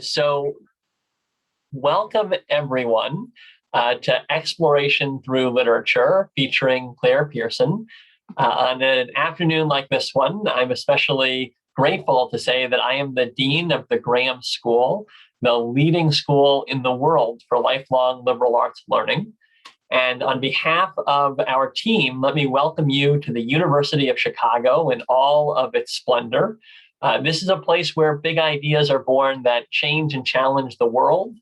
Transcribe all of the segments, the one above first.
So welcome everyone to Exploration Through Literature featuring Clare Pearson. On an afternoon like this one, I'm especially grateful to say that I am the Dean of the Graham School, the leading school in the world for lifelong liberal arts learning. And on behalf of our team, let me welcome you to the University of Chicago in all of its splendor. This is a place where big ideas are born that change and challenge the world.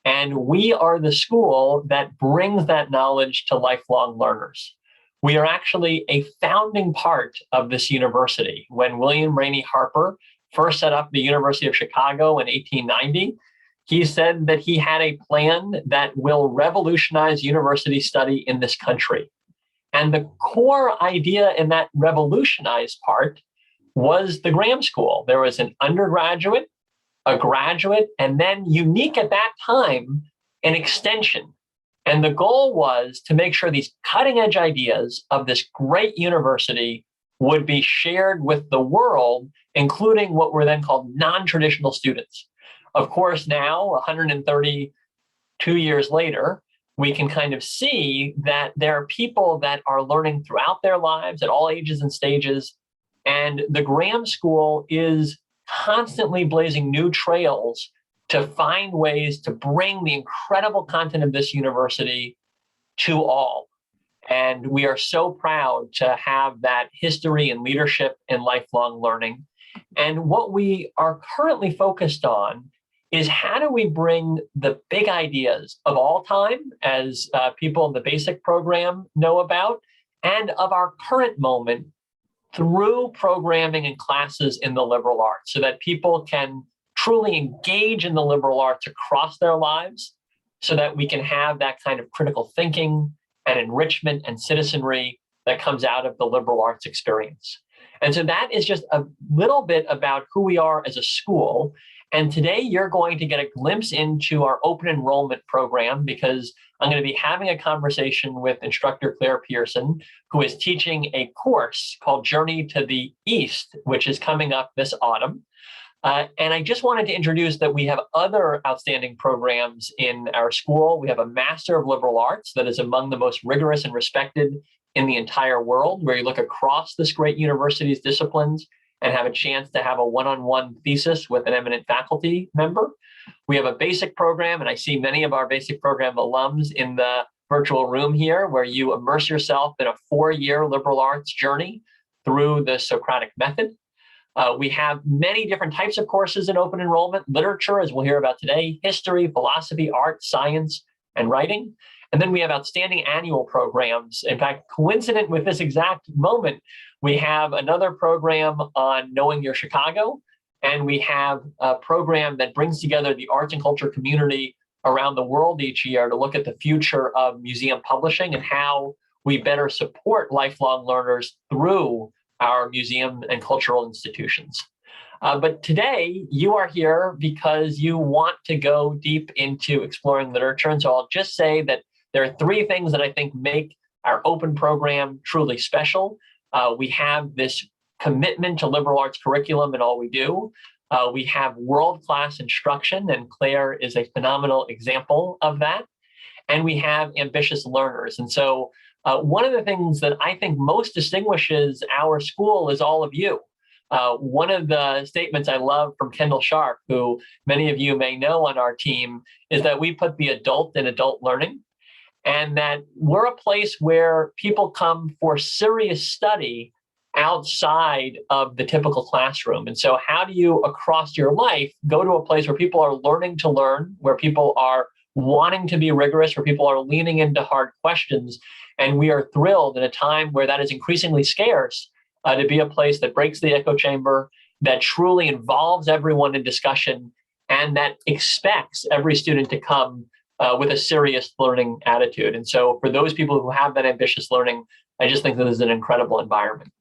And we are the school that brings that knowledge to lifelong learners. We are actually a founding part of this university. When William Rainey Harper first set up the University of Chicago in 1890, he said that he had a plan that will revolutionize university study in this country. And the core idea in that revolutionize part was the Graham School. There was an undergraduate, a graduate, and then unique at that time, an extension. And the goal was to make sure these cutting edge ideas of this great university would be shared with the world, including what were then called non-traditional students. Of course, now, 132 years later, we can kind of see that there are people that are learning throughout their lives at all ages and stages. And the Graham School is constantly blazing new trails to find ways to bring the incredible content of this university to all. And we are so proud to have that history and leadership in lifelong learning. And what we are currently focused on is how do we bring the big ideas of all time, as people in the basic program know about, and of our current moment through programming and classes in the liberal arts so that people can truly engage in the liberal arts across their lives so that we can have that kind of critical thinking and enrichment and citizenry that comes out of the liberal arts experience. And so that is just a little bit about who we are as a school. And today you're going to get a glimpse into our open enrollment program because I'm going to be having a conversation with instructor Clare Pearson, who is teaching a course called Journey to the East, which is coming up this autumn. And I just wanted to introduce that we have other outstanding programs in our school. We have a Master of Liberal Arts that is among the most rigorous and respected in the entire world, where you look across this great university's disciplines and have a chance to have a one-on-one thesis with an eminent faculty member. We have a basic program, and I see many of our basic program alums in the virtual room here, where you immerse yourself in a 4-year liberal arts journey through the Socratic method. We have many different types of courses in open enrollment: literature, as we'll hear about today, history, philosophy, art, science, and writing. And then we have outstanding annual programs. In fact, coincident with this exact moment, we have another program on knowing your Chicago, and we have a program that brings together the arts and culture community around the world each year to look at the future of museum publishing and how we better support lifelong learners through our museum and cultural institutions. But today you are here because you want to go deep into exploring literature. And so I'll just say that there are 3 things that I think make our open program truly special. We have this commitment to liberal arts curriculum in all we do. We have world-class instruction, and Clare is a phenomenal example of that. And we have ambitious learners. And so one of the things that I think most distinguishes our school is all of you. One of the statements I love from Kendall Sharp, who many of you may know on our team, is that we put the adult in adult learning, and that we're a place where people come for serious study outside of the typical classroom. And so how do you, across your life, go to a place where people are learning to learn, where people are wanting to be rigorous, where people are leaning into hard questions? And we are thrilled in a time where that is increasingly scarce to be a place that breaks the echo chamber, that truly involves everyone in discussion, and that expects every student to come with a serious learning attitude. And so for those people who have that ambitious learning, I just think that this is an incredible environment.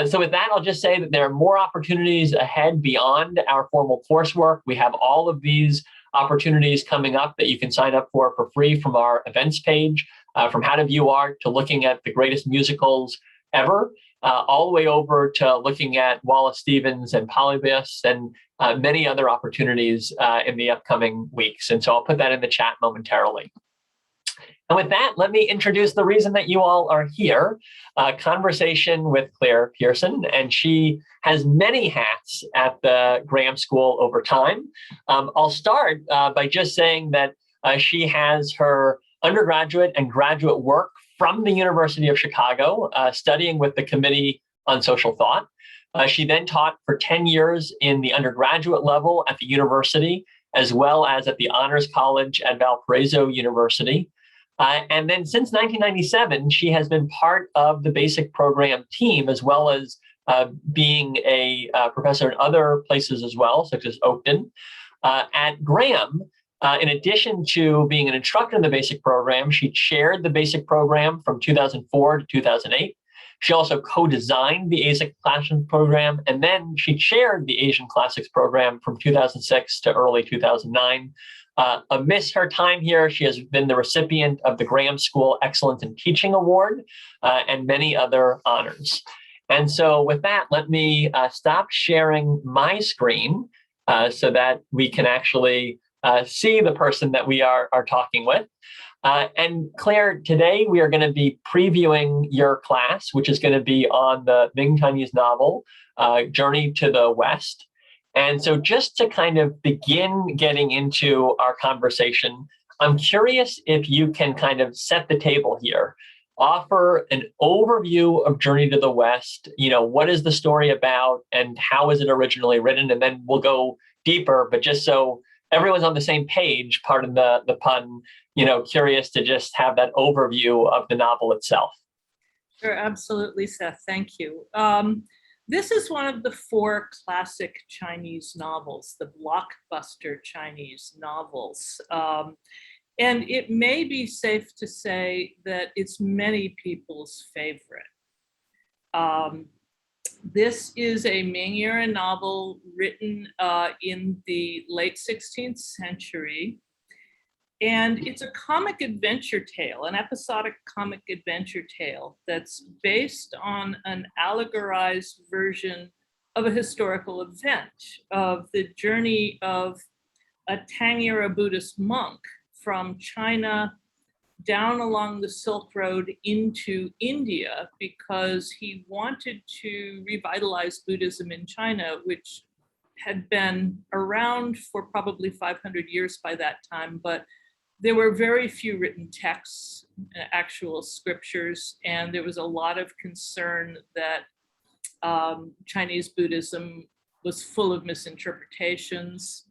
So with that, I'll just say that there are more opportunities ahead beyond our formal coursework. We have all of these opportunities coming up that you can sign up for free from our events page, from how to view art to looking at the greatest musicals ever, all the way over to looking at Wallace Stevens and Polybius and many other opportunities in the upcoming weeks. And so I'll put that in the chat momentarily. And with that, let me introduce the reason that you all are here, a conversation with Clare Pearson, and she has many hats at the Graham School over time. I'll start by just saying that she has her undergraduate and graduate work from the University of Chicago, studying with the Committee on Social Thought. She then taught for 10 years in the undergraduate level at the university, as well as at the Honors College at Valparaiso University. And then since 1997, she has been part of the basic program team, as well as being a professor in other places as well, such as Oakton. At Graham, in addition to being an instructor in the basic program, she chaired the basic program from 2004 to 2008. She also co-designed the ASIC Classroom program, and then she chaired the Asian Classics program from 2006 to early 2009. Amidst her time here, she has been the recipient of the Graham School Excellence in Teaching Award and many other honors. And so with that, let me stop sharing my screen so that we can actually see the person that we are talking with. And Clare, today we are going to be previewing your class, which is going to be on the Ming Chinese novel, Journey to the West. And so just to kind of begin getting into our conversation, I'm curious if you can kind of set the table here, offer an overview of Journey to the West, what is the story about and how is it originally written? And then we'll go deeper, but just so everyone's on the same page, pardon the pun, curious to just have that overview of the novel itself. Sure, absolutely, Seth. Thank you. This is one of the 4 classic Chinese novels, the blockbuster Chinese novels. And it may be safe to say that it's many people's favorite. This is a Ming era novel written in the late 16th century. And it's a comic adventure tale, an episodic comic adventure tale that's based on an allegorized version of a historical event, of the journey of a Tang era Buddhist monk from China down along the Silk Road into India because he wanted to revitalize Buddhism in China, which had been around for probably 500 years by that time, but there were very few written texts, actual scriptures, and there was a lot of concern that Chinese Buddhism was full of misinterpretations.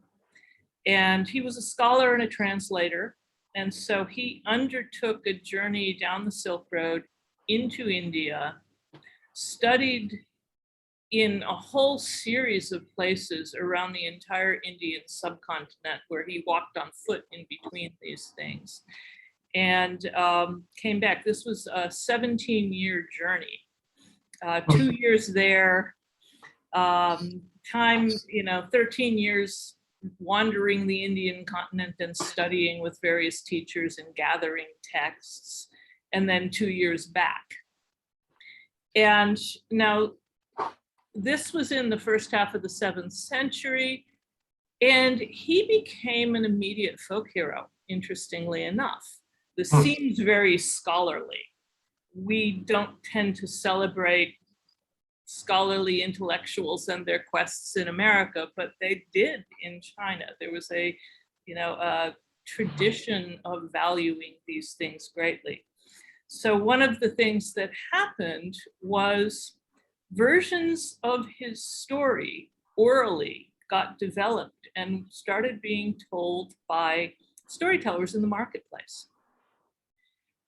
And he was a scholar and a translator. And so he undertook a journey down the Silk Road into India, studied in a whole series of places around the entire Indian subcontinent where he walked on foot in between these things, and came back. This was a 17-year journey, 2 years there, 13 years wandering the Indian continent and studying with various teachers and gathering texts, and then 2 years back. And now, this was in the first half of the 7th century, and he became an immediate folk hero, interestingly enough. This seems very scholarly. We don't tend to celebrate scholarly intellectuals and their quests in America, but they did in China. There was a tradition of valuing these things greatly. So one of the things that happened was versions of his story orally got developed and started being told by storytellers in the marketplace.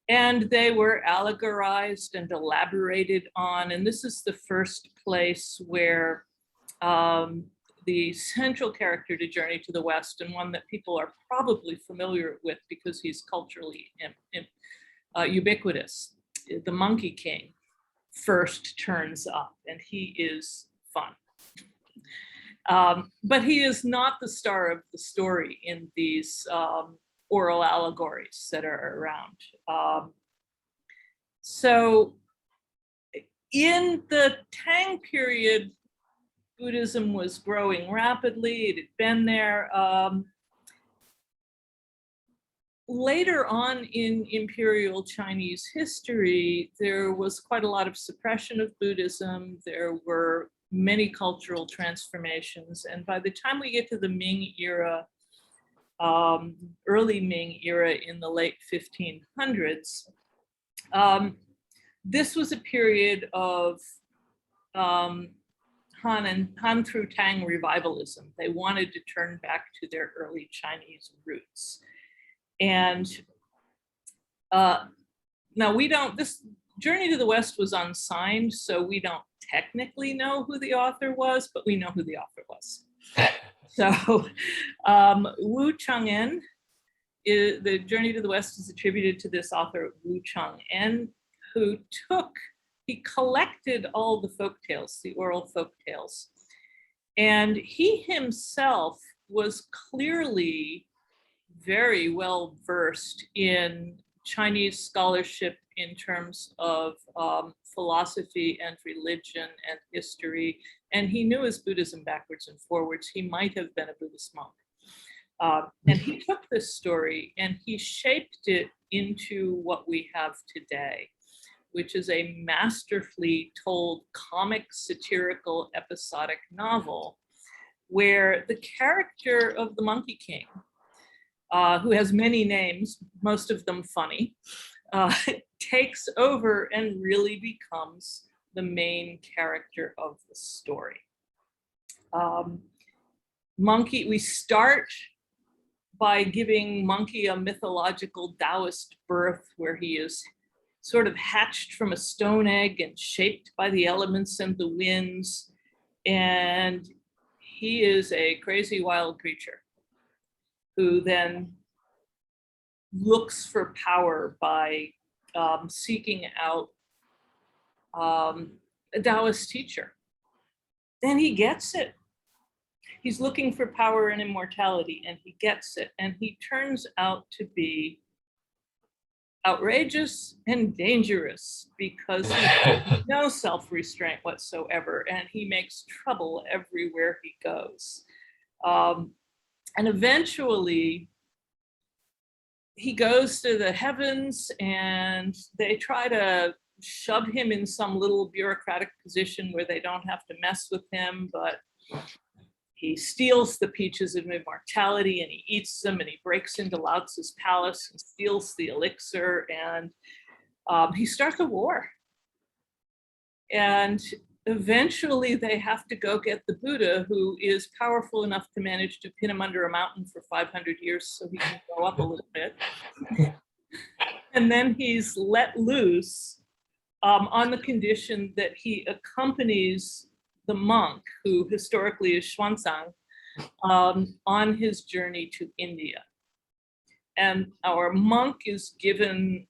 And they were allegorized and elaborated on, and this is the first place where the central character to Journey to the West, and one that people are probably familiar with because he's culturally ubiquitous, the Monkey King, first turns up, and he is fun. But he is not the star of the story in these oral allegories that are around. So in the Tang period, Buddhism was growing rapidly. It had been there. Later on in imperial Chinese history, there was quite a lot of suppression of Buddhism. There were many cultural transformations. And by the time we get to the Ming era, early Ming era in the late 1500s, this was a period of Han through Tang revivalism. They wanted to turn back to their early Chinese roots. And now this Journey to the West was unsigned, so we don't technically know who the author was, but we know who the author was. So Wu Chang'en, the Journey to the West is attributed to this author, Wu Chang'en, who he collected all the folk tales, the oral folk tales. And he himself was clearly very well versed in Chinese scholarship in terms of philosophy and religion and history. And he knew his Buddhism backwards and forwards. He might have been a Buddhist monk. And he took this story and he shaped it into what we have today, which is a masterfully told comic, satirical, episodic novel where the character of the Monkey King, who has many names, most of them funny, takes over and really becomes the main character of the story. We start by giving Monkey a mythological Taoist birth where he is sort of hatched from a stone egg and shaped by the elements and the winds. And he is a crazy wild creature who then looks for power by seeking out a Taoist teacher. Then he gets it. He's looking for power and immortality, and he gets it. And he turns out to be outrageous and dangerous because he has no self-restraint whatsoever, and he makes trouble everywhere he goes. And eventually, he goes to the heavens and they try to shove him in some little bureaucratic position where they don't have to mess with him, but he steals the peaches of immortality and he eats them, and he breaks into Lao Tzu's palace and steals the elixir, and he starts a war. And eventually they have to go get the Buddha, who is powerful enough to manage to pin him under a mountain for 500 years so he can grow up a little bit. And then he's let loose on the condition that he accompanies the monk, who historically is Xuanzang, on his journey to India. And our monk is given,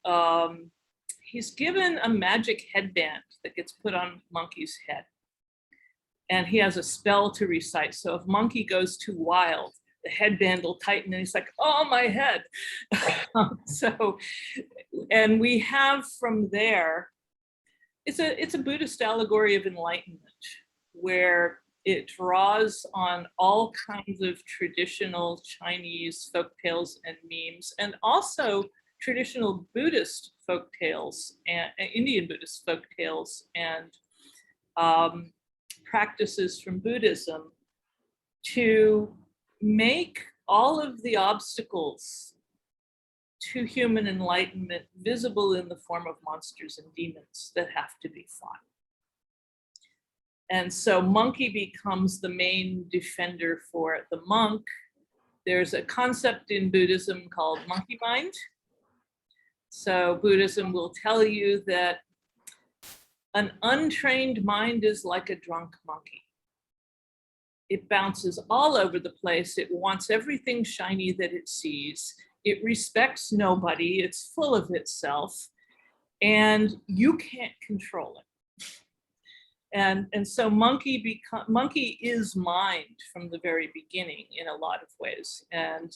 he's given a magic headband that gets put on Monkey's head. And he has a spell to recite. So if Monkey goes too wild, the headband will tighten and he's like, oh, my head. And we have from there, it's a Buddhist allegory of enlightenment, where it draws on all kinds of traditional Chinese folktales and memes, and also traditional Buddhist folktales and Indian Buddhist folktales and practices from Buddhism, to make all of the obstacles to human enlightenment visible in the form of monsters and demons that have to be fought. And so Monkey becomes the main defender for the monk. There's a concept in Buddhism called monkey mind. So Buddhism will tell you that an untrained mind is like a drunk monkey. It bounces all over the place. It wants everything shiny that it sees. It respects nobody. It's full of itself, and you can't control it. And so Monkey is mind from the very beginning in a lot of ways. And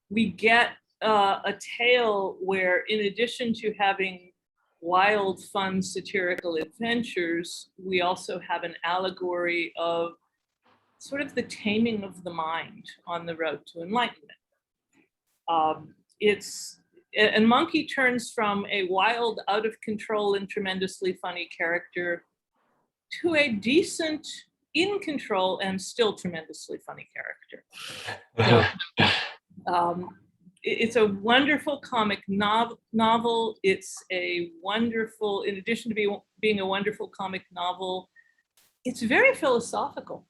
we get a tale where, in addition to having wild, fun, satirical adventures, we also have an allegory of sort of the taming of the mind on the road to enlightenment. And Monkey turns from a wild, out of control, and tremendously funny character to a decent, in control, and still tremendously funny character. So, it's a wonderful comic novel. It's a wonderful, in addition to being a wonderful comic novel, it's very philosophical.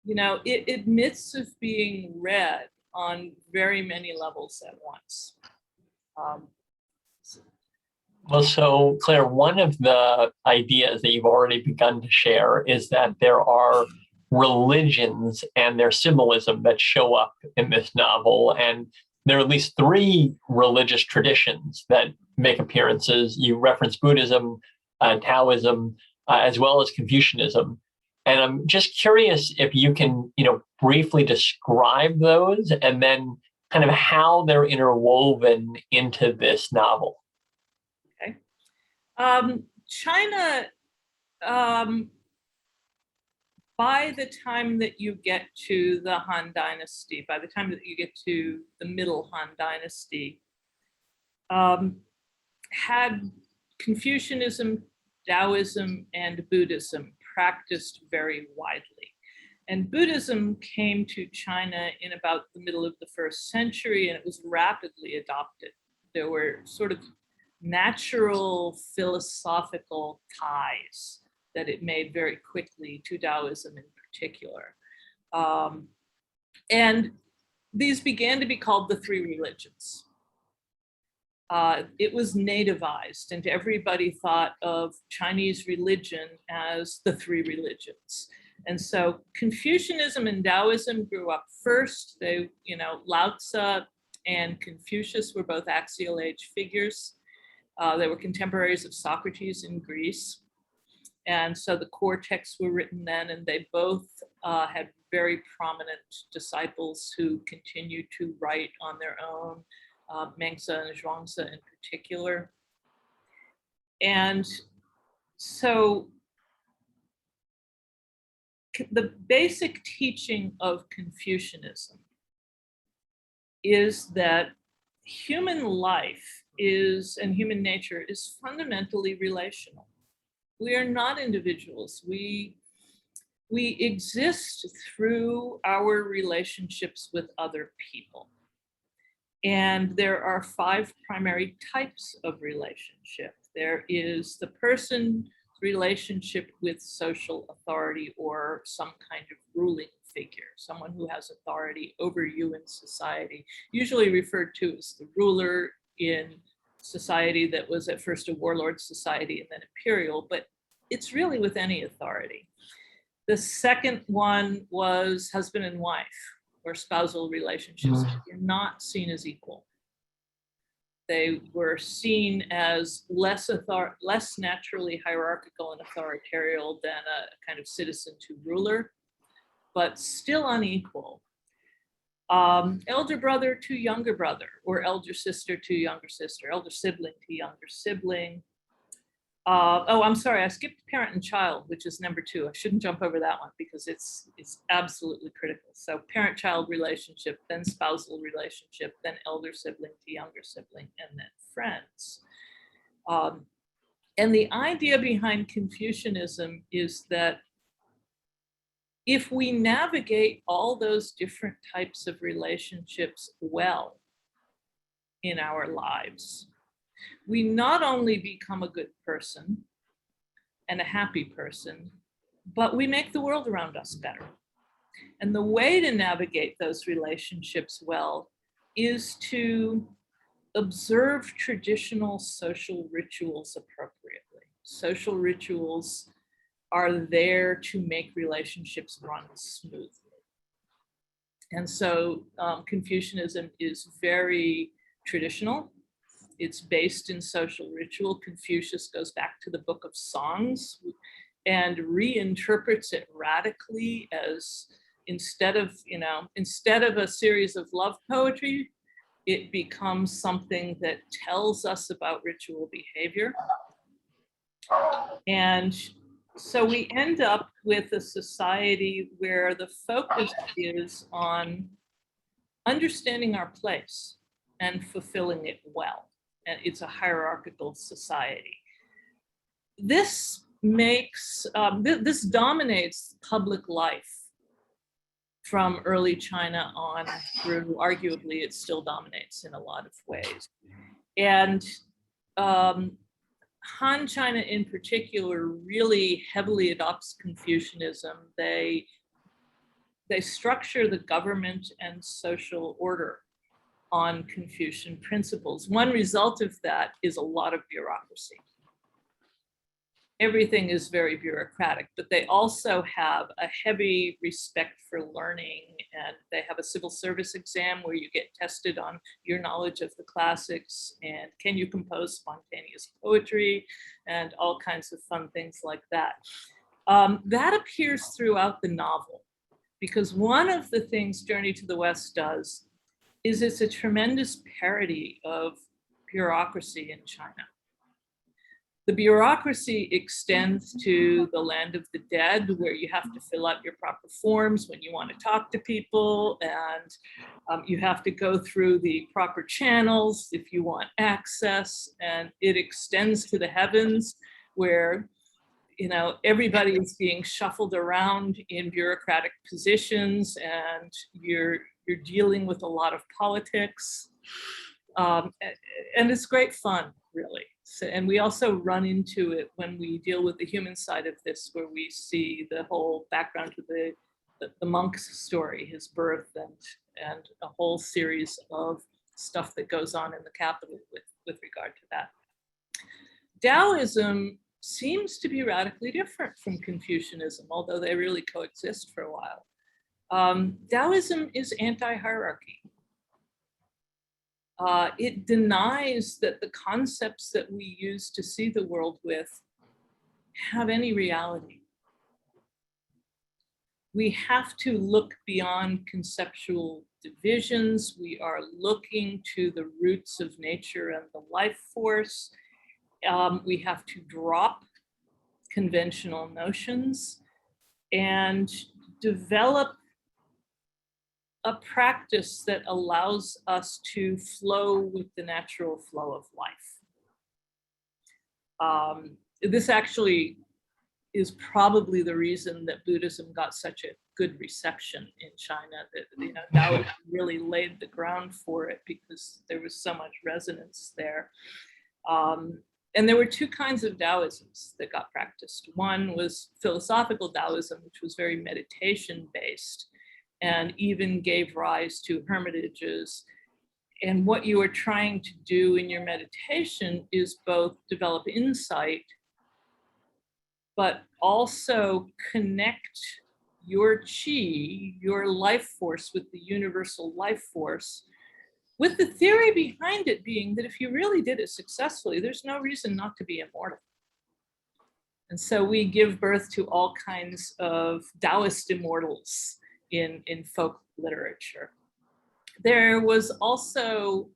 You know, it admits of being read on very many levels at once. Well, so Claire, one of the ideas that you've already begun to share is that there are religions and their symbolism that show up in this novel. And there are at least three religious traditions that make appearances. You reference Buddhism, Taoism, as well as Confucianism. And I'm just curious if you can, briefly describe those and then kind of how they're interwoven into this novel. Okay. China, by the time that you get to the Han Dynasty, by the time that you get to the middle Han Dynasty, had Confucianism, Taoism, and Buddhism practiced very widely. And Buddhism came to China in about the middle of the 1st century, and it was rapidly adopted. There were sort of natural philosophical ties that it made very quickly to Taoism in particular. And these began to be called the three religions. It was nativized, and everybody thought of Chinese religion as the three religions. And so Confucianism and Taoism grew up first. They, Lao Tzu and Confucius were both axial age figures. They were contemporaries of Socrates in Greece. And so the core texts were written then, and they both had very prominent disciples who continued to write on their own, Mengzi and Zhuangzi in particular. And so the basic teaching of Confucianism is that human life and human nature is fundamentally relational. We are not individuals. We exist through our relationships with other people. And there are 5 primary types of relationship. There is the person's relationship with social authority or some kind of ruling figure, someone who has authority over you in society, usually referred to as the ruler in society that was at first a warlord society and then imperial, but it's really with any authority. The second one was husband and wife or spousal relationships. They're not seen as equal. They were seen as less naturally hierarchical and authoritarian than a kind of citizen to ruler, but still unequal. Elder brother to younger brother, or elder sister to younger sister, elder sibling to younger sibling. I'm sorry, I skipped parent and child, which is number 2. I shouldn't jump over that one because it's absolutely critical. So parent-child relationship, then spousal relationship, then elder sibling to younger sibling, and then friends. And the idea behind Confucianism is that if we navigate all those different types of relationships well in our lives, we not only become a good person and a happy person, but we make the world around us better. And the way to navigate those relationships well is to observe traditional social rituals appropriately. Social rituals are there to make relationships run smoothly. And so Confucianism is very traditional. It's based in social ritual. Confucius goes back to the Book of Songs and reinterprets it radically as instead of a series of love poetry, it becomes something that tells us about ritual behavior. And so we end up with a society where the focus is on understanding our place and fulfilling it well. And it's a hierarchical society. This makes, this dominates public life from early China on through, arguably it still dominates in a lot of ways. And Han China in particular really heavily adopts Confucianism. They structure the government and social order on Confucian principles. One result of that is a lot of bureaucracy. Everything is very bureaucratic, but they also have a heavy respect for learning, and they have a civil service exam where you get tested on your knowledge of the classics and can you compose spontaneous poetry and all kinds of fun things like that. That appears throughout the novel, because one of the things Journey to the West does is it's a tremendous parody of bureaucracy in China. The bureaucracy extends to the land of the dead, where you have to fill out your proper forms when you want to talk to people, and you have to go through the proper channels if you want access. And it extends to the heavens, where everybody is being shuffled around in bureaucratic positions, and you're dealing with a lot of politics, and it's great fun, really. So, and we also run into it when we deal with the human side of this, where we see the whole background to the monk's story, his birth, and a whole series of stuff that goes on in the capital with regard to that. Taoism seems to be radically different from Confucianism, although they really coexist for a while. Taoism is anti-hierarchy. It denies that the concepts that we use to see the world with have any reality. We have to look beyond conceptual divisions. We are looking to the roots of nature and the life force. We have to drop conventional notions and develop a practice that allows us to flow with the natural flow of life. This actually is probably the reason that Buddhism got such a good reception in China, that Taoism really laid the ground for it, because there was so much resonance there. And there were two kinds of Taoisms that got practiced. One was philosophical Taoism, which was very meditation-based, and even gave rise to hermitages. And what you are trying to do in your meditation is both develop insight, but also connect your chi, your life force, with the universal life force, with the theory behind it being that if you really did it successfully, there's no reason not to be immortal. And so we give birth to all kinds of Taoist immortals in folk literature. There was also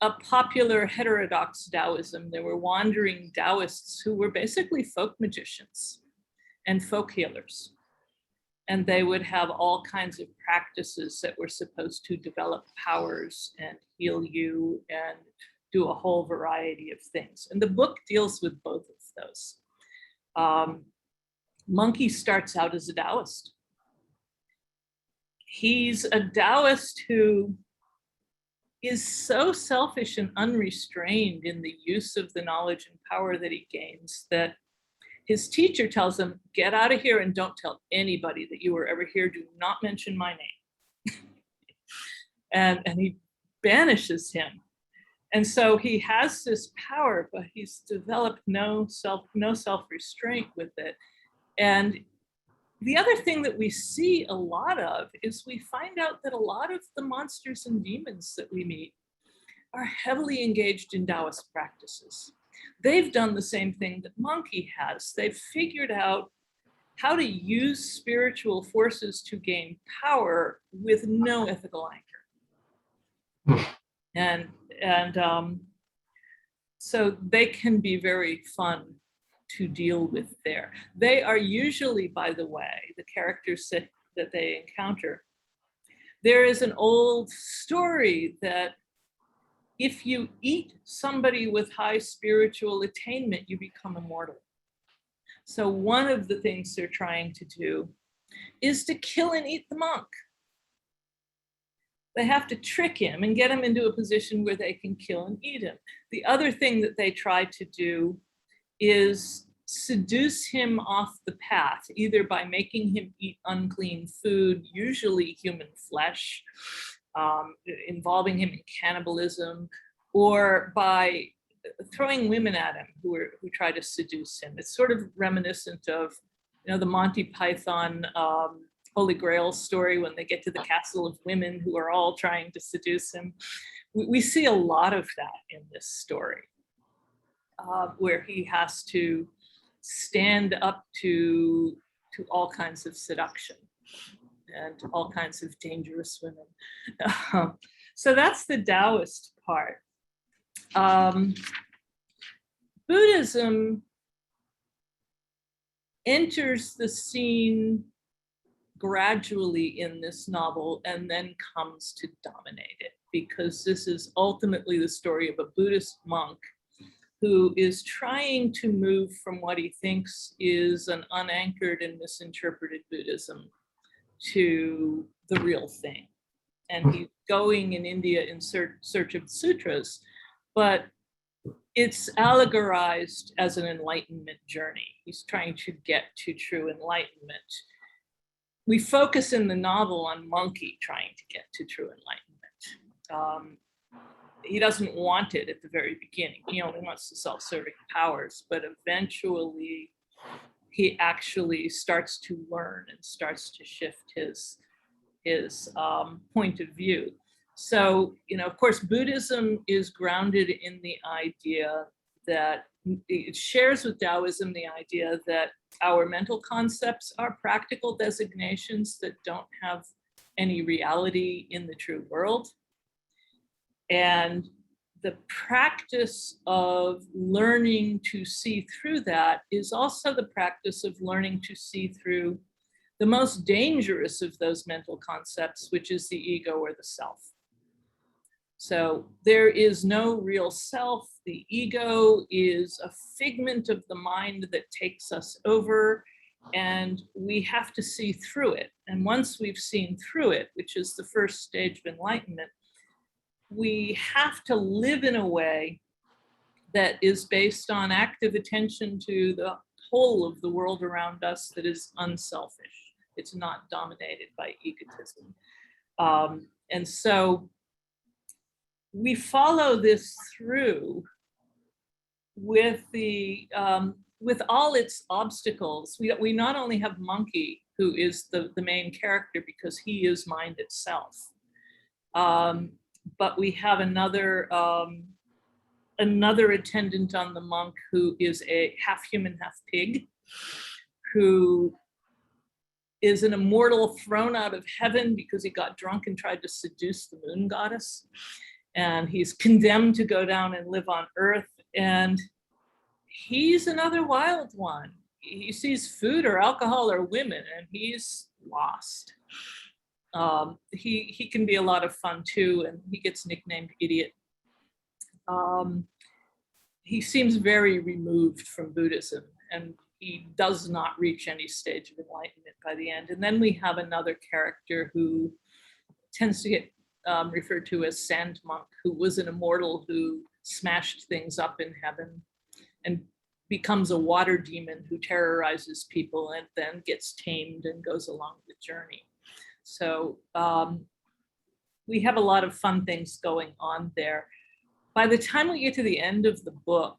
a popular heterodox Taoism. There were wandering Taoists who were basically folk magicians and folk healers. And they would have all kinds of practices that were supposed to develop powers and heal you and do a whole variety of things. And the book deals with both of those. Monkey starts out as a Taoist. He's a Taoist who is so selfish and unrestrained in the use of the knowledge and power that he gains that his teacher tells him, get out of here and don't tell anybody that you were ever here. Do not mention my name. and he banishes him. And so he has this power, but he's developed no self-restraint with it. And the other thing that we see a lot of is we find out that a lot of the monsters and demons that we meet are heavily engaged in Taoist practices. They've done the same thing that Monkey has. They've figured out how to use spiritual forces to gain power with no ethical anchor. And so they can be very fun to deal with there. They are usually, by the way, the characters that they encounter. There is an old story that if you eat somebody with high spiritual attainment, you become immortal. So one of the things they're trying to do is to kill and eat the monk. They have to trick him and get him into a position where they can kill and eat him. The other thing that they try to do is seduce him off the path, either by making him eat unclean food, usually human flesh, involving him in cannibalism, or by throwing women at him who try to seduce him. It's sort of reminiscent of, the Monty Python Holy Grail story when they get to the castle of women who are all trying to seduce him. We see a lot of that in this story, where he has to stand up to all kinds of seduction and all kinds of dangerous women. So that's the Taoist part. Buddhism enters the scene gradually in this novel and then comes to dominate it, because this is ultimately the story of a Buddhist monk who is trying to move from what he thinks is an unanchored and misinterpreted Buddhism to the real thing. And he's going in India in search of sutras, but it's allegorized as an enlightenment journey. He's trying to get to true enlightenment. We focus in the novel on Monkey trying to get to true enlightenment. He doesn't want it at the very beginning. He only wants the self-serving powers, but eventually he actually starts to learn and starts to shift his point of view. So, of course, Buddhism is grounded in the idea that it shares with Taoism the idea that our mental concepts are practical designations that don't have any reality in the true world. And the practice of learning to see through that is also the practice of learning to see through the most dangerous of those mental concepts, which is the ego or the self. So there is no real self. The ego is a figment of the mind that takes us over, and we have to see through it. And once we've seen through it, which is the first stage of enlightenment, we have to live in a way that is based on active attention to the whole of the world around us that is unselfish. It's not dominated by egotism. And so we follow this through with with all its obstacles. We not only have Monkey, who is the main character because he is mind itself, but we have another attendant on the monk who is a half human, half pig, who is an immortal thrown out of heaven because he got drunk and tried to seduce the moon goddess. And he's condemned to go down and live on Earth. And he's another wild one. He sees food or alcohol or women, and he's lost. He can be a lot of fun too, and he gets nicknamed Idiot. He seems very removed from Buddhism, and he does not reach any stage of enlightenment by the end. And then we have another character who tends to get referred to as Sand Monk, who was an immortal who smashed things up in heaven and becomes a water demon who terrorizes people and then gets tamed and goes along the journey. So we have a lot of fun things going on there. By the time we get to the end of the book,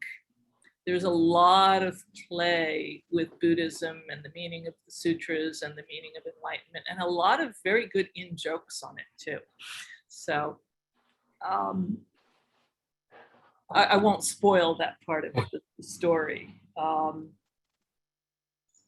there's a lot of play with Buddhism and the meaning of the sutras and the meaning of enlightenment, and a lot of very good in-jokes on it too. So I won't spoil that part of the story.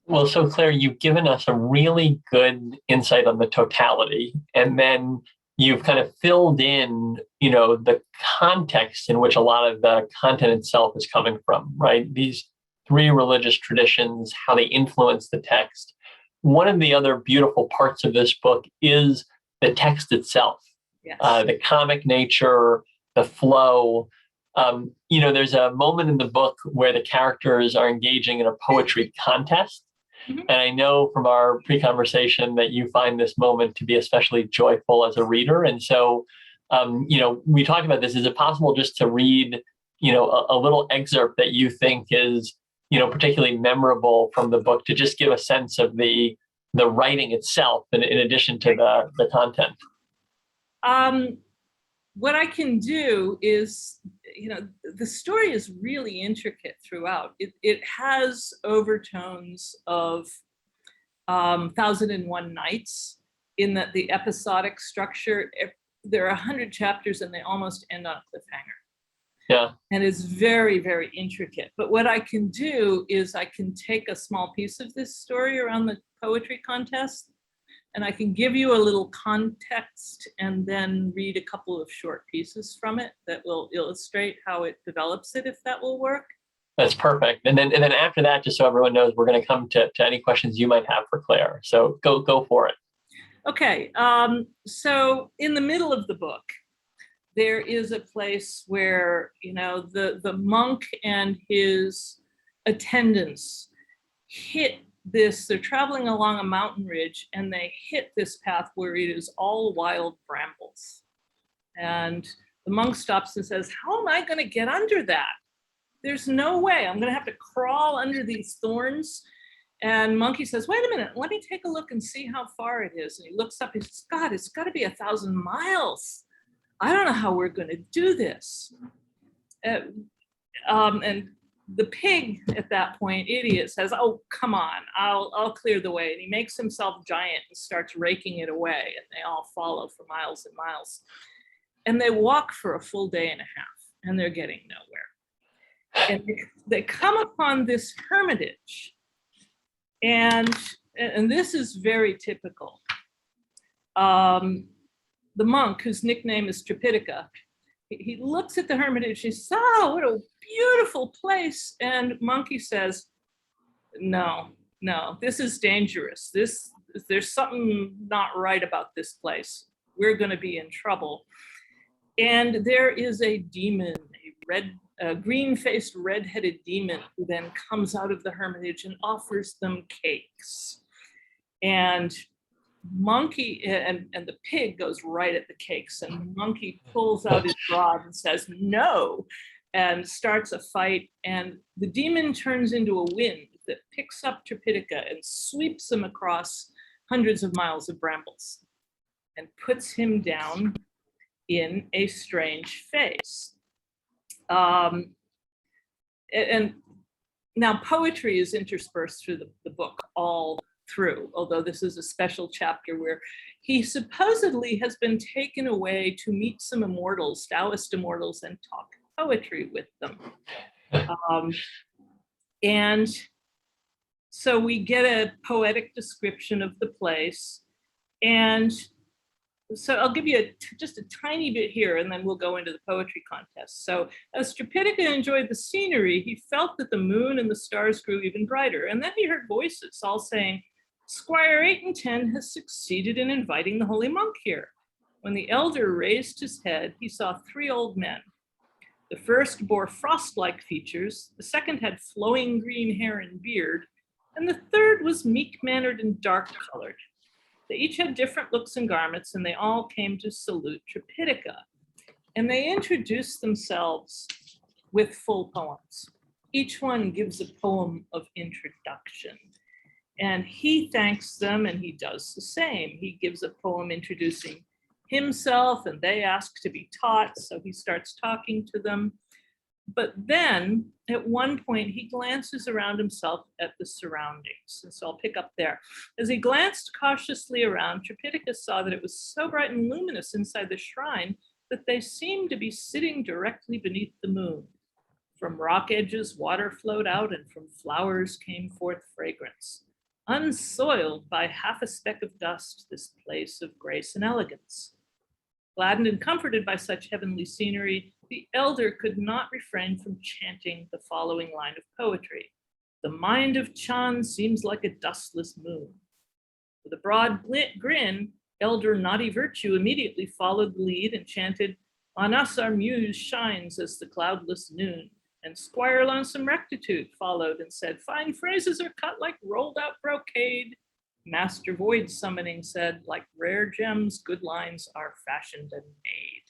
Well, so Claire, you've given us a really good insight on the totality. And then you've kind of filled in, the context in which a lot of the content itself is coming from, right? These three religious traditions, how they influence the text. One of the other beautiful parts of this book is the text itself, Yes. The comic nature, the flow. There's a moment in the book where the characters are engaging in a poetry contest. Mm-hmm. And I know from our pre-conversation that you find this moment to be especially joyful as a reader. And so, we talked about this. Is it possible just to read, a little excerpt that you think is, particularly memorable from the book, to just give a sense of the writing itself, in addition to the content? What I can do is, the story is really intricate throughout. It has overtones of 1001 Nights in that the episodic structure, there are 100 chapters and they almost end on a cliffhanger. Yeah. And it's very, very intricate. But what I can do is I can take a small piece of this story around the poetry contest, and I can give you a little context and then read a couple of short pieces from it that will illustrate how it develops it, if that will work. That's perfect. And then after that, just so everyone knows, we're going to come to any questions you might have for Clare. So go for it. Okay. So in the middle of the book, there is a place where, the monk and his attendants hit this. They're traveling along a mountain ridge and they hit this path where it is all wild brambles. And the monk stops and says, "How am I going to get under that? There's no way. I'm going to have to crawl under these thorns." And Monkey says, "Wait a minute, let me take a look and see how far it is." And he looks up, he says, "God, it's got to be 1,000 miles. I don't know how we're going to do this." And the pig at that point, idiot, says, "Oh, come on, I'll clear the way." And he makes himself giant and starts raking it away. And they all follow for miles and miles. And they walk for a full day and a half, and they're getting nowhere. And they come upon this hermitage. And this is very typical. The monk, whose nickname is Tripitaka, he looks at the hermitage. He says, "Oh, what a beautiful place." And Monkey says, no, this is dangerous. There's something not right about this place. We're going to be in trouble." And there is a demon, a green-faced, red-headed demon, who then comes out of the hermitage and offers them cakes. And Monkey and the pig goes right at the cakes, and Monkey pulls out his rod and says no, and starts a fight. And the demon turns into a wind that picks up Tripitaka and sweeps him across hundreds of miles of brambles and puts him down in a strange phase. And now poetry is interspersed through the book all through, although this is a special chapter where he supposedly has been taken away to meet some immortals, Taoist immortals, and talk poetry with them. And so we get a poetic description of the place. And so I'll give you just a tiny bit here, and then we'll go into the poetry contest. So as Tripitaka enjoyed the scenery, he felt that the moon and the stars grew even brighter. And then he heard voices all saying, "Squire 8 and 10 has succeeded in inviting the holy monk here." When the elder raised his head, he saw 3 old men. The first bore frost-like features, the second had flowing green hair and beard, and the third was meek-mannered and dark-colored. They each had different looks and garments, and they all came to salute Tripitaka. And they introduced themselves with full poems. Each one gives a poem of introduction. And he thanks them, and he does the same. He gives a poem introducing himself, and they ask to be taught, so he starts talking to them. But then, at one point, he glances around himself at the surroundings. And so I'll pick up there. As he glanced cautiously around, Tripitaka saw that it was so bright and luminous inside the shrine that they seemed to be sitting directly beneath the moon. From rock edges, water flowed out, and from flowers came forth fragrance. Unsoiled by half a speck of dust, this place of grace and elegance. Gladdened and comforted by such heavenly scenery, the elder could not refrain from chanting the following line of poetry. The mind of Chan seems like a dustless moon. With a broad grin, elder naughty virtue immediately followed the lead and chanted, on us our muse shines as the cloudless noon. And Squire Lonesome Rectitude followed and said, fine phrases are cut like rolled out brocade. Master Void Summoning said, like rare gems, good lines are fashioned and made.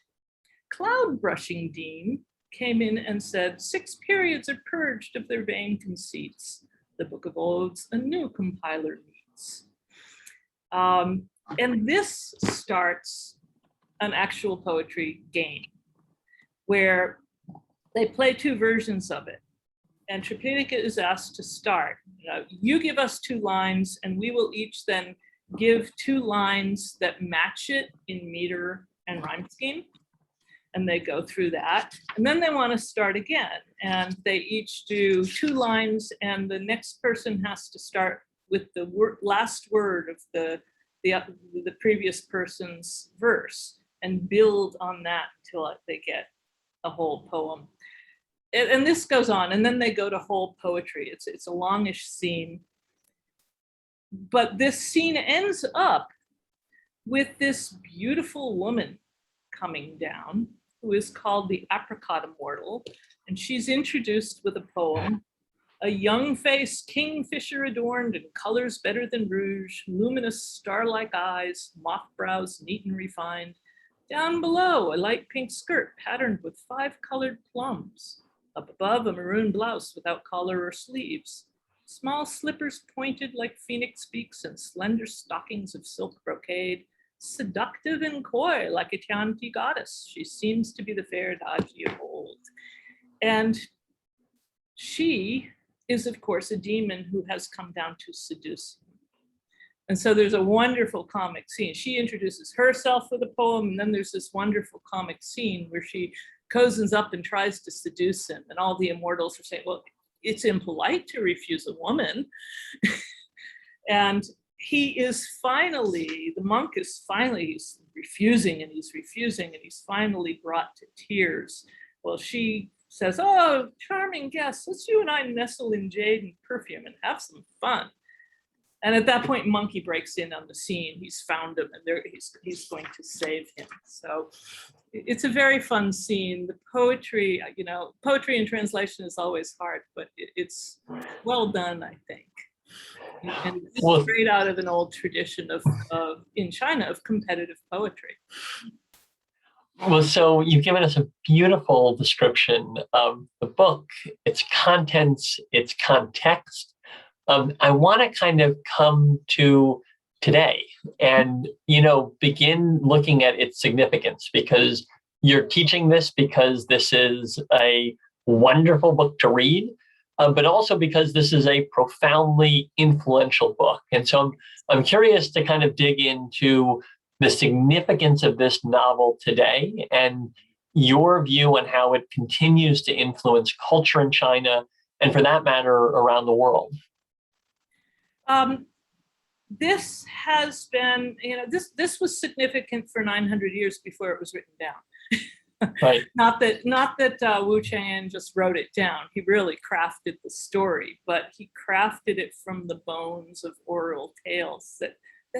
Cloud Brushing Dean came in and said, 6 periods are purged of their vain conceits. The Book of Odes a new compiler needs. And this starts an actual poetry game where they play 2 versions of it. And Tripitaka is asked to start. You give us 2 lines and we will each then give 2 lines that match it in meter and rhyme scheme. And they go through that. And then they want to start again. And they each do 2 lines and the next person has to start with the last word of the previous person's verse and build on that until they get a whole poem. And this goes on, and then they go to whole poetry. It's a longish scene. But this scene ends up with this beautiful woman coming down, who is called the Apricot Immortal, and she's introduced with a poem. A young face, kingfisher adorned in colors better than rouge, luminous star-like eyes, moth brows neat and refined. Down below, a light pink skirt patterned with 5 colored plums. Up above, a maroon blouse without collar or sleeves. Small slippers pointed like phoenix beaks and slender stockings of silk brocade. Seductive and coy like a Tianti goddess, she seems to be the fair Daji of old. And she is, of course, a demon who has come down to seduce him. And so there's a wonderful comic scene. She introduces herself with a poem, and then there's this wonderful comic scene where she cozies up and tries to seduce him. And all the immortals are saying, well, it's impolite to refuse a woman. And he is finally, the monk is finally, he's refusing and he's refusing and he's finally brought to tears. Well, she says, oh, charming guest, let's you and I nestle in jade and perfume and have some fun. And at that point, Monkey breaks in on the scene. He's found him and he's going to save him. So it's a very fun scene. The poetry, poetry in translation is always hard, but it's well done, I think. And it's straight out of an old tradition of in China of competitive poetry. Well, so you've given us a beautiful description of the book, its contents, its context. I want to kind of come to today and, begin looking at its significance, because you're teaching this because this is a wonderful book to read, but also because this is a profoundly influential book. And so I'm curious to kind of dig into the significance of this novel today and your view on how it continues to influence culture in China and, for that matter, around the world. This has been, this was significant for 900 years before it was written down. Right. Not that Wu Chang'an just wrote it down. He really crafted the story, but he crafted it from the bones of oral tales that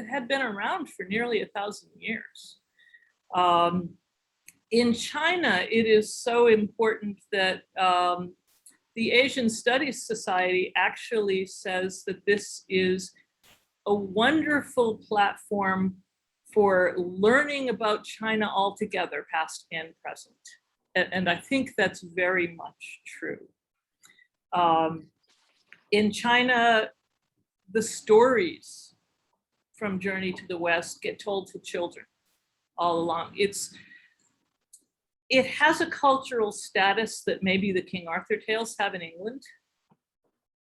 had been around for nearly 1,000 years. In China, it is so important that the Asian Studies Society actually says that this is a wonderful platform for learning about China altogether, past and present. And I think that's very much true. In China, the stories from Journey to the West get told to children all along. It has a cultural status that maybe the King Arthur tales have in England,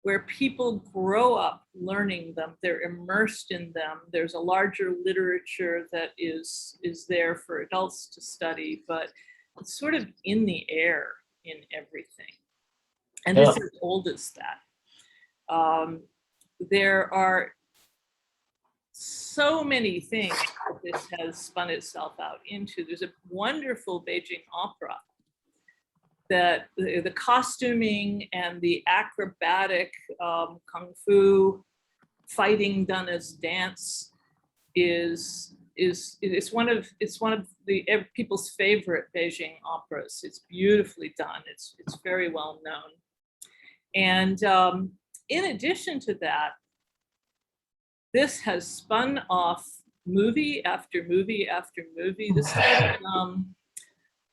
where people grow up learning them, they're immersed in them. There's a larger literature that is there for adults to study, but it's sort of in the air in everything. And this is as old as that. There are so many things that this has spun itself out into. There's a wonderful Beijing opera that the costuming and the acrobatic kung fu fighting done as dance is one of the people's favorite Beijing operas. It's beautifully done. It's very well known. And in addition to that, this has spun off movie after movie after movie. This started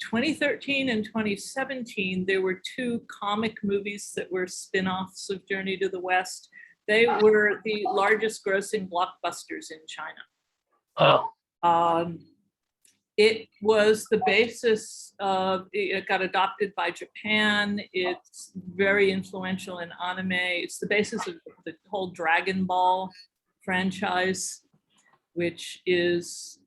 2013 and 2017. There were two comic movies that were spin-offs of Journey to the West. They were the largest grossing blockbusters in China. Wow. It was the basis of, it got adopted by Japan. It's very influential in anime. It's the basis of the whole Dragon Ball franchise, which is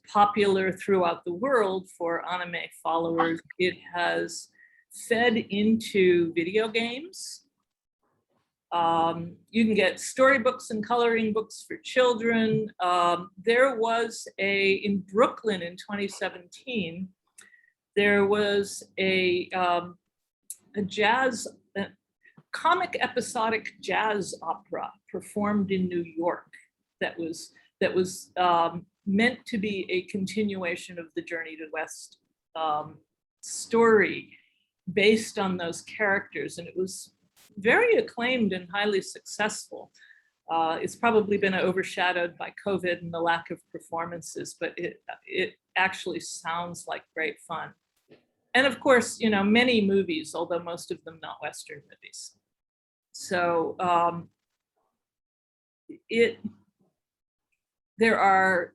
popular throughout the world for anime followers. It has fed into video games. You can get storybooks and coloring books for children. There was in Brooklyn in 2017, there was a comic episodic jazz opera performed in New York that was meant to be a continuation of the Journey to the West story based on those characters, and it was very acclaimed and highly successful. It's probably been overshadowed by COVID and the lack of performances, but it actually sounds like great fun. And of course, you know, many movies, although most of them not Western movies. So there are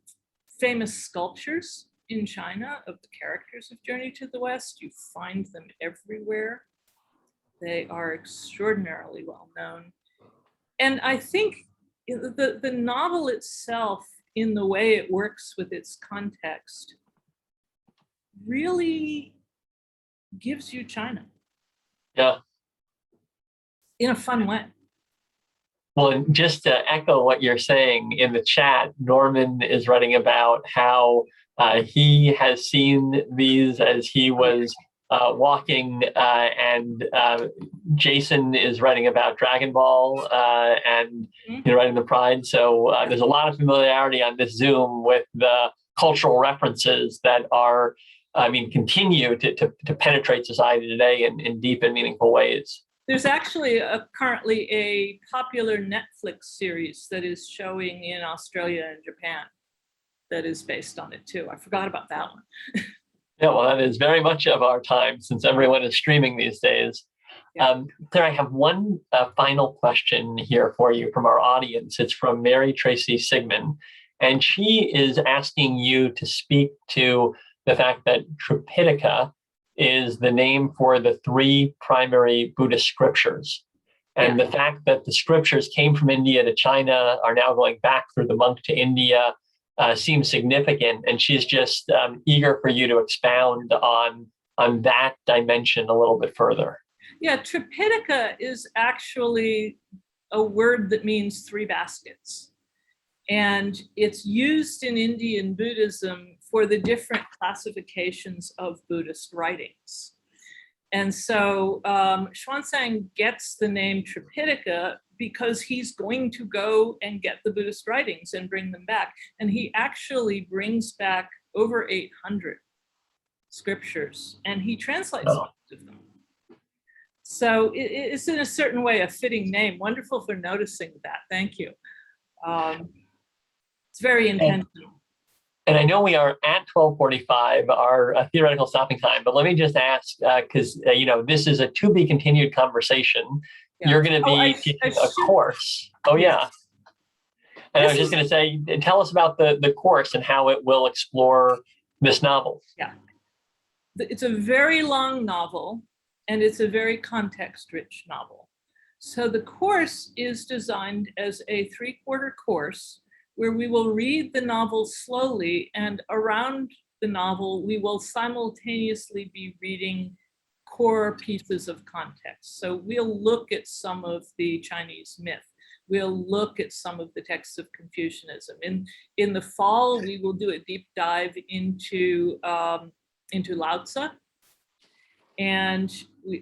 famous sculptures in China of the characters of Journey to the West. You find them everywhere. They are extraordinarily well known. And I think the novel itself, in the way it works with its context, really gives you China. Yeah. In a fun way. Well, and just to echo what you're saying in the chat, Norman is writing about how he has seen these as he was walking, and Jason is writing about Dragon Ball and writing the Pride. So there's a lot of familiarity on this Zoom with the cultural references that are, continue to penetrate society today in deep and meaningful ways. There's actually currently a popular Netflix series that is showing in Australia and Japan that is based on it too. I forgot about that one. Yeah, well, that is very much of our time since everyone is streaming these days. Yeah. Claire, I have one final question here for you from our audience. It's from Mary Tracy Sigmund, and she is asking you to speak to the fact that Tripitaka is the name for the three primary Buddhist scriptures. And the fact that the scriptures came from India to China, are now going back through the monk to India, seems significant. And she's just eager for you to expound on that dimension a little bit further. Yeah, Tripitaka is actually a word that means three baskets. And it's used in Indian Buddhism for the different classifications of Buddhist writings. And so Xuanzang gets the name Tripitaka because he's going to go and get the Buddhist writings and bring them back. And he actually brings back over 800 scriptures, and he translates most of them. So it's in a certain way a fitting name. Wonderful for noticing that. Thank you. It's very intentional. And I know we are at 12:45, our theoretical stopping time, but let me just ask, because this is a to be continued conversation. Yeah. You're going to be taking a course. Oh, yeah. And I was just going to say, tell us about the course and how it will explore this novel. Yeah. It's a very long novel, and it's a very context-rich novel. So the course is designed as a 3-quarter course where we will read the novel slowly, and around the novel, we will simultaneously be reading core pieces of context. So we'll look at some of the Chinese myth. we'll look at some of the texts of Confucianism. In the fall, we will do a deep dive into Lao Tzu. And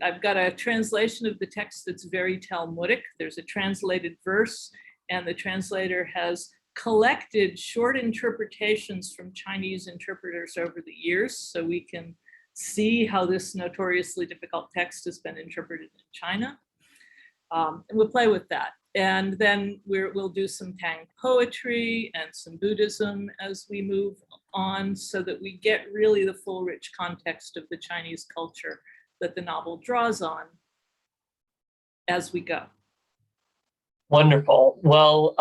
I've got a translation of the text that's very Talmudic. There's a translated verse, and the translator has collected short interpretations from Chinese interpreters over the years, so we can see how this notoriously difficult text has been interpreted in China. And we'll play with that. And then we'll do some Tang poetry and some Buddhism as we move on, so that we get really the full rich context of the Chinese culture that the novel draws on as we go. Wonderful. Well,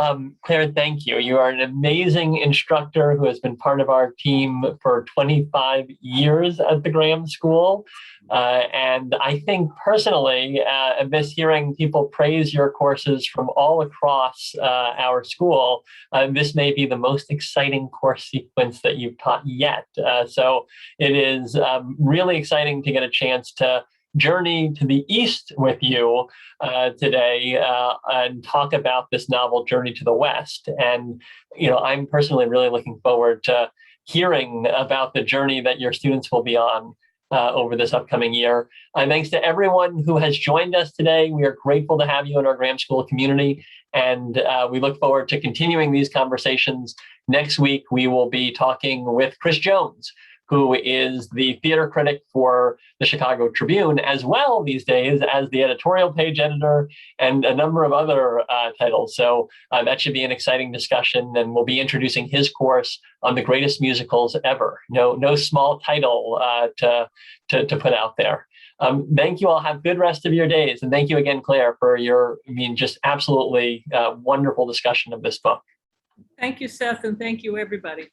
Claire, thank you. You are an amazing instructor who has been part of our team for 25 years at the Graham School. And I think personally, I miss hearing people praise your courses from all across our school. This may be the most exciting course sequence that you've taught yet. So it is really exciting to get a chance to journey to the east with you today and talk about this novel Journey to the West. And, I'm personally really looking forward to hearing about the journey that your students will be on over this upcoming year. Thanks to everyone who has joined us today. We are grateful to have you in our Graham School community, and we look forward to continuing these conversations. Next week, we will be talking with Chris Jones, who is the theater critic for the Chicago Tribune, as well these days as the editorial page editor and a number of other titles. So that should be an exciting discussion, and we'll be introducing his course on the greatest musicals ever. No small title to put out there. Thank you all. Have good rest of your days. And thank you again, Claire, for your, just absolutely wonderful discussion of this book. Thank you, Seth, and thank you, everybody.